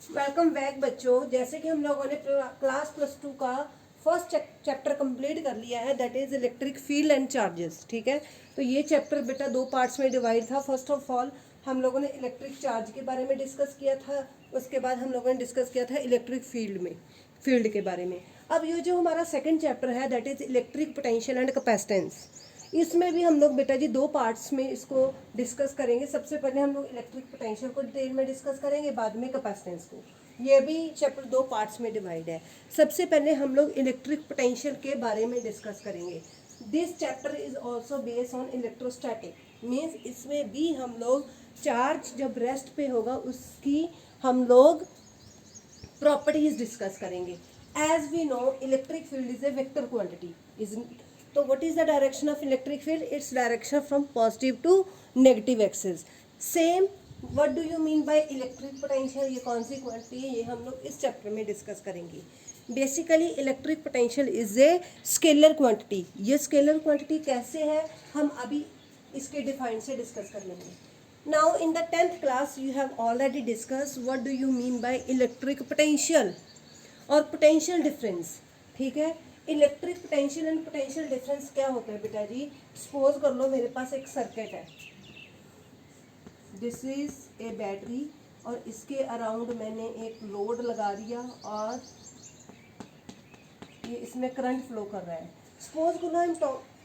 Welcome back बच्चों। जैसे कि हम लोगों ने क्लास +2 का फर्स्ट चैप्टर कंप्लीट कर लिया है, that is electric field and charges. ठीक है, तो ये चैप्टर बेटा 2 पार्ट्स में डिवाइड था। फर्स्ट ऑफ ऑल हम लोगों ने इलेक्ट्रिक चार्ज के बारे में डिस्कस किया था, उसके बाद हम लोगों ने डिस्कस किया था इलेक्ट्रिक फील्ड के बारे में। अब ये जो हमारा सेकेंड चैप्टर है that is electric potential and capacitance, इसमें भी हम लोग बेटा जी 2 पार्ट्स में इसको डिस्कस करेंगे। सबसे पहले हम लोग इलेक्ट्रिक पोटेंशियल को डिटेल में डिस्कस करेंगे, बाद में कैपेसिटेंस को। ये भी चैप्टर 2 पार्ट्स में डिवाइड है। सबसे पहले हम लोग इलेक्ट्रिक पोटेंशियल के बारे में डिस्कस करेंगे। This chapter is also based on electrostatic, means इसमें भी हम लोग चार्ज जब रेस्ट पे होगा उसकी हम लोग प्रॉपर्टीज डिस्कस करेंगे। As we know electric field is a vector quantity, is तो what is the direction of electric field? It's direction from positive to negative axis. Same what do you mean by electric potential? ये कौन सी quantity है, ये हम लोग इस chapter में discuss करेंगे। Basically electric potential is a scalar quantity. ये स्केलर क्वांटिटी कैसे है हम अभी इसके डिफाइन से डिस्कस कर लेंगे। Now in the 10th class you have already discussed what do you mean by electric potential और potential difference। ठीक है, electric potential and potential difference क्या होता है बेटा जी? सपोज कर लो मेरे पास एक सर्किट है, दिस इज ए बैटरी, और इसके अराउंड मैंने एक लोड लगा दिया और ये इसमें करंट फ्लो कर रहा है। सपोज करो आई एम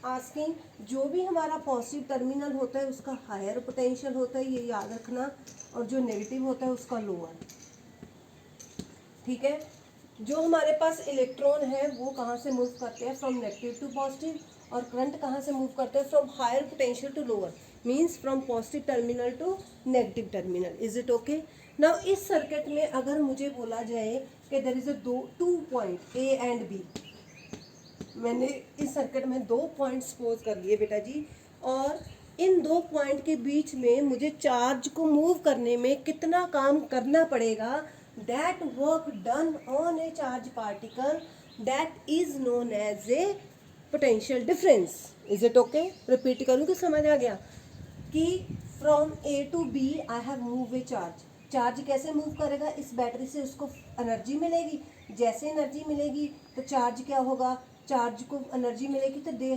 आस्किंग, जो भी हमारा पॉजिटिव टर्मिनल होता है उसका हायर पोटेंशियल होता है, ये याद रखना, और जो नेगेटिव होता है उसका लोअर। ठीक है, जो हमारे पास इलेक्ट्रॉन है वो कहाँ से मूव करते हैं? From negative to positive. और करंट कहाँ से मूव करते हैं? From higher potential to lower, means from positive terminal to negative terminal. Is it okay? Now इस सर्किट में अगर मुझे बोला जाए कि there is a 2 point A and B, मैंने इस सर्किट में 2 पॉइंट सपोज कर लिए बेटा जी, और इन 2 पॉइंट के बीच में मुझे चार्ज को मूव करने में कितना काम करना पड़ेगा? That work done on a charge particle that is known as a potential difference. Is it okay? Repeat करूँ कि समझ आ गया? कि from A to B I have move a charge. Charge कैसे मूव करेगा? इस बैटरी से उसको एनर्जी मिलेगी, जैसे एनर्जी मिलेगी तो चार्ज क्या होगा? चार्ज को एनर्जी मिलेगी तो they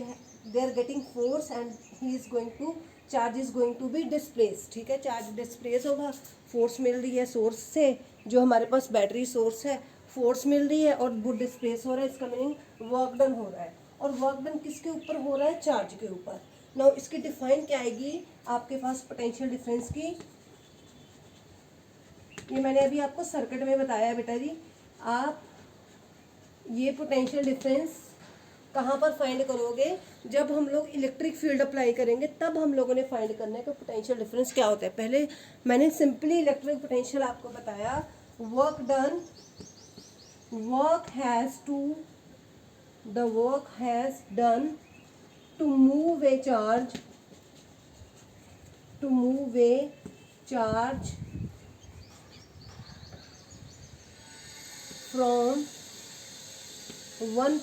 are getting force and he is going to charge is going to be displace. ठीक है, चार्ज डिस्प्लेस होगा, फोर्स मिल रही है सोर्स से, जो हमारे पास बैटरी सोर्स है, फोर्स मिल रही है और वो डिस्प्लेस हो रहा है, इसका मीनिंग वर्क डन हो रहा है। और वर्क डन किसके ऊपर हो रहा है? चार्ज के ऊपर। नाउ इसकी डिफाइन क्या आएगी आपके पास पोटेंशियल डिफरेंस की? ये मैंने अभी आपको सर्किट में बताया बेटा जी। आप ये पोटेंशियल डिफरेंस कहाँ पर फाइंड करोगे? जब हम लोग इलेक्ट्रिक फील्ड अप्लाई करेंगे तब हम लोगों ने फाइंड करना है कि पोटेंशियल डिफरेंस क्या होता है। पहले मैंने सिंपली इलेक्ट्रिक पोटेंशियल आपको बताया, work done, work has done to move a charge from 1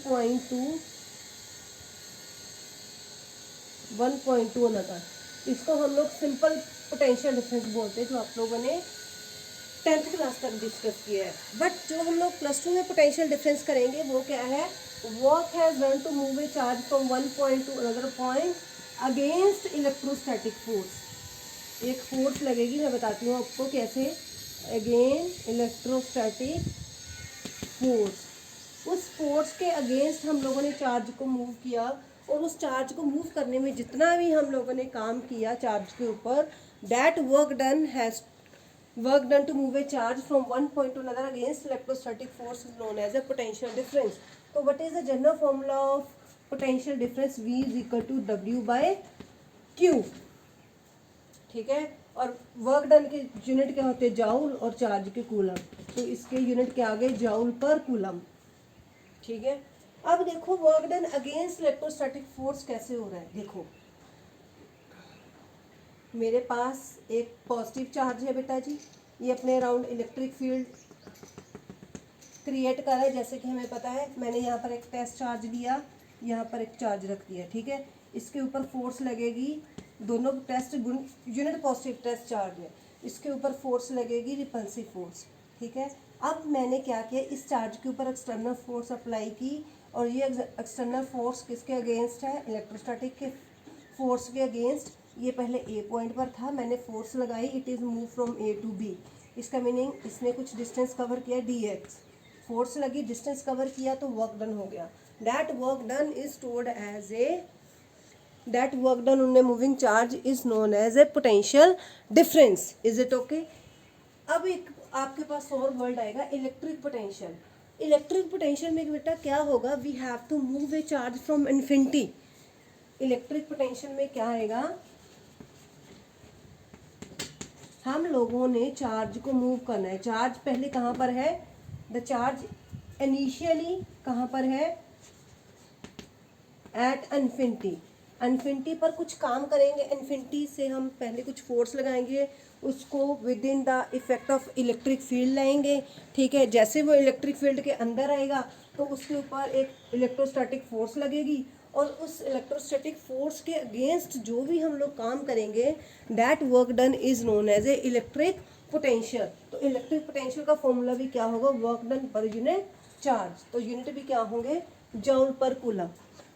point to another. इसको हम लोग सिंपल पोटेंशियल डिफरेंस बोलते हैं, जो आप लोगों ने 10th क्लास तक डिस्कस किया है। बट जो हम लोग +2 में पोटेंशियल डिफरेंस करेंगे वो क्या है? Work has done to move a charge from 1 point to another point against electrostatic force. एक फोर्स लगेगी, मैं बताती हूँ आपको कैसे। अगेन इलेक्ट्रोस्टैटिक फोर्स, उस फोर्स के अगेंस्ट हम लोगों ने चार्ज को मूव किया, और उस चार्ज को मूव करने में जितना भी हम लोगों ने काम किया चार्ज के ऊपर, that work done to move a charge from 1 point to another against electrostatic force is known as a potential difference. तो what is the general formula of potential difference? V is equal to W/Q। ठीक है, और work done के unit क्या होते हैं? Joule, और charge के कूलम, तो इसके यूनिट क्या आ गए? जाउल पर कूलम। ठीक है, अब देखो work done against electrostatic force कैसे हो रहा है। देखो मेरे पास एक पॉजिटिव चार्ज है बेटा जी, ये अपने अराउंड इलेक्ट्रिक फील्ड क्रिएट कर रहा है। जैसे कि हमें पता है, मैंने यहाँ पर एक टेस्ट चार्ज लिया, यहाँ पर एक चार्ज रख दिया। ठीक है, इसके ऊपर फोर्स लगेगी, दोनों test unit positive test charge है, इसके ऊपर फोर्स लगेगी रिपल्सिव फोर्स। ठीक है। अब मैंने क्या किया, इस चार्ज के ऊपर एक्सटर्नल फोर्स अप्लाई की, और ये एक्सटर्नल फोर्स किसके अगेंस्ट है, इलेक्ट्रोस्टैटिक के फोर्स के अगेंस्ट। ये पहले ए पॉइंट पर था, मैंने फोर्स लगाई, it is move from A to B. इसका मीनिंग इसने कुछ डिस्टेंस कवर किया dx, फोर्स लगी, डिस्टेंस कवर किया, तो वर्क डन हो गया। That work done is stored as a, that work done on a moving charge is known as a potential difference. Is it okay? अब एक आपके पास और वर्ड आएगा, इलेक्ट्रिक पोटेंशियल। इलेक्ट्रिक पोटेंशियल में बेटा क्या होगा, we have to move a charge from infinity. Electric potential में क्या आएगा, हम लोगों ने चार्ज को मूव करना है। चार्ज पहले कहाँ पर है, द चार्ज इनिशियली कहाँ पर है, एट इन्फिनिटी। इन्फिनिटी पर कुछ काम करेंगे, इन्फिनिटी से हम पहले कुछ फोर्स लगाएंगे, उसको with in the effect of electric field लाएंगे, ठीक है। जैसे वो इलेक्ट्रिक फील्ड के अंदर आएगा तो उसके ऊपर एक इलेक्ट्रोस्टैटिक फोर्स लगेगी, और उस इलेक्ट्रोस्टैटिक फोर्स के अगेंस्ट जो भी हम लोग काम करेंगे, that work done is known as a electric potential. तो इलेक्ट्रिक पोटेंशियल का फॉर्मूला भी क्या होगा, work done per unit charge. तो यूनिट भी क्या होंगे, जूल पर कूलम।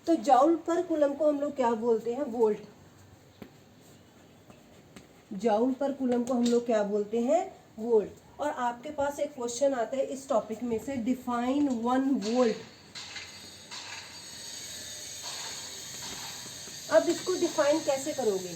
तो जूल पर कूलम को हम लोग क्या बोलते हैं, वोल्ट। जूल पर कूलम को हम लोग क्या बोलते हैं, वोल्ट। और आपके पास एक क्वेश्चन आता है इस टॉपिक में से, डिफाइन 1 वोल्ट। अब इसको डिफाइन कैसे करोगे,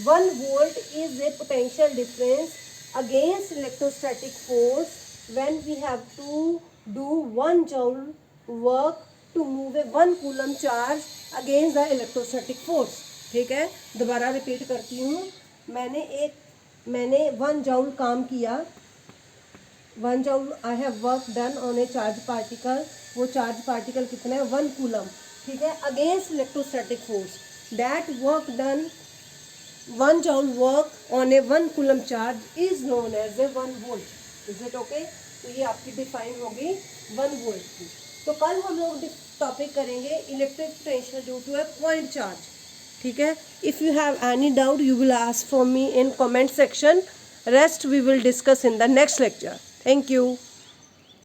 1 volt is a potential difference against electrostatic force when we have to do 1 joule work to move a 1 coulomb charge against the electrostatic force. ठीक है, दोबारा रिपीट करती हूँ। मैंने 1 जूल काम किया, 1 joule I have work done on a charge particle. वो charge particle कितना है, 1 कूलम, ठीक है, against electrostatic force. That work done 1 joule work on a 1 coulomb charge is known as a 1 volt. Is it okay? तो ये आपकी define होगी 1 volt की। तो कल हम लोग टॉपिक करेंगे electric potential due to a point charge. ठीक है, if you have any doubt you will ask from me in comment section. Rest we will discuss in the next lecture. Thank you.